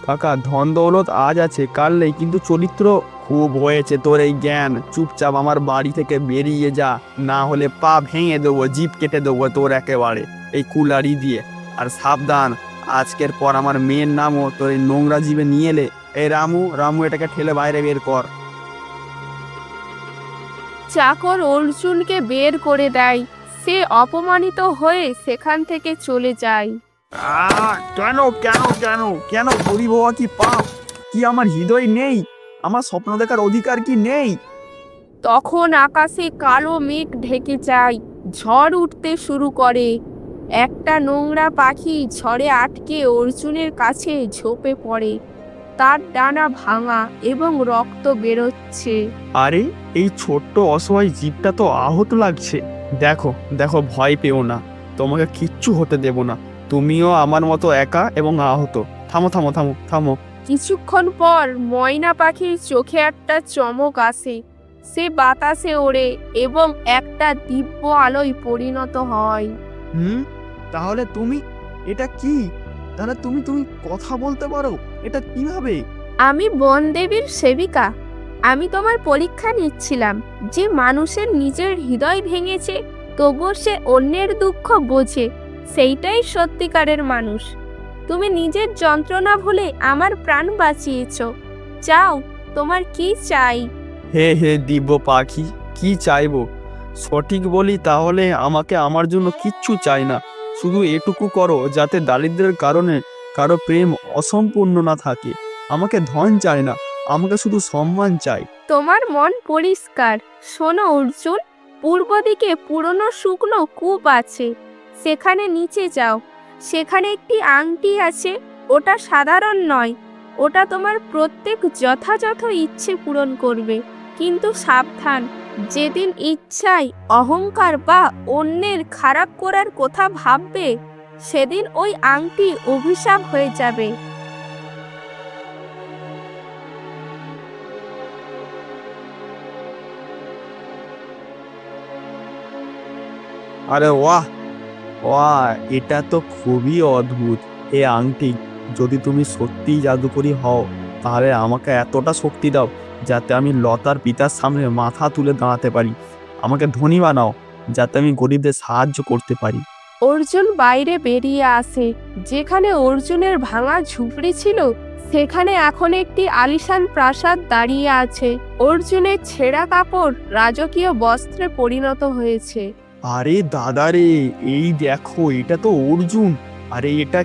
কাকা, ধন দৌলত আজ আছে কাল নেই, কিন্তু চরিত্র খুব হয়েছে তোর এই জ্ঞান। চুপচাপ আমার বাড়ি থেকে বেরিয়ে যা, না হলে পা ভেঙে দেবো, জিভ কেটে দেবো তোর একেবারে এই কুলারি দিয়ে। আর সাবধান, আজকের পর আমার মেয়ের নামও তোর এই নোংরা জিভে নিয়ে এলে। এই রামু, রামু, এটাকে ঠেলে বাইরে বের কর। চাকর অর্জুনকে বের করে দেয়। সে অপমানিত হয়ে সেখান থেকে চলে যায়। কেন কেন কেন কেন গরিব হওয়া কি পাপ? কি আমার হৃদয় নেই? আমার স্বপ্ন দেখার অধিকার কি নেই? তখন আকাশে কালো মেঘ ঢেকে যায়, ঝড় উঠতে শুরু করে। একটা নোংরা পাখি ঝড়ে আটকে অর্জুনের কাছে ঝোপে পড়ে। তার ডানা ভাঙা এবং রক্ত বেরোচ্ছে। আরে, এই ছোট্ট অসহায় জীবটা তো আহত লাগছে। দেখো দেখো, ভয় পেও না, তোমাকে কিচ্ছু হতে দেব না। তুমিও আমার মতো একা এবং আহত। থামো থামো থামো থামো। কিছুক্ষণ পর ময়না পাখির চোখে একটা চমক আসে। সে বাতাসে ওড়ে এবং একটা দিব্য আলোয় পরিণত হয়। হুম, তাহলে তুমি, এটা কি? তাহলে তুমি তুমি কথা বলতে পারো? এটা কিভাবে? আমি বনদেবীর সেবিকা। আমি তোমার পরীক্ষা নিচ্ছিলাম যে মানুষের নিজের হৃদয় ভেঙেছে তবুও সে অন্যের দুঃখ বোঝে, সেইটাই সত্যিকারের মানুষ। তুমি নিজের যন্ত্রণা ভুলে আমার প্রাণ বাঁচিয়েছ। চাও, তোমার কি চাই? হে হে দিব্য পাখি, কি চাইবো? সঠিক বলি তাহলে আমাকে আমার জন্য কিচ্ছু চাই না। শুধু এটুকু করো যাতে দারিদ্র্যের কারণে কারো প্রেম অসম্পূর্ণ না থাকে। আমাকে ধন চাই না, আমাকে শুধু সম্মান চাই। তোমার মন পরিষ্কার। শোনো অর্জুন, পূর্ব দিকে পুরনো শুকনো কূপ আছে, সেখানে নিচে যাও। সেখানে একটি আংটি আছে। ওটা সাধারণ নয়, ওটা তোমার প্রত্যেক যথাযথ ইচ্ছে পূরণ করবে। কিন্তু সাবধান, যেদিন ইচ্ছায় অহংকার বা অন্যের খারাপ করার কথা ভাববে, সেদিন ওই আংটি অভিশাপ হয়ে যাবে। আরে ওয়াহ, ওয়াহ, এটা তো খুবই অদ্ভুত। এ আংটি, যদি তুমি সত্যিই জাদুকরি হও তাহলে আমাকে এতটা শক্তি দাও যাতে আমি লতার পিতার সামনে মাথা তুলে দাঁড়াতে পারি। আমাকে ধনী বানাও যাতে আমি গরিবদের সাহায্য করতে পারি। অর্জুন বাইরে বেরিয়ে আসে। যেখানে অর্জুনের ভাঙা ঝুপড়ি ছিল, সেখানে এখন একটি আলিশান প্রাসাদ দাঁড়িয়ে আছে। অর্জুনের ছেঁড়া কাপড় রাজকীয় বস্ত্রে পরিণত হয়েছে। আরে দাদা রে, এই দেখো, এটা তো অর্জুন। আরে এটা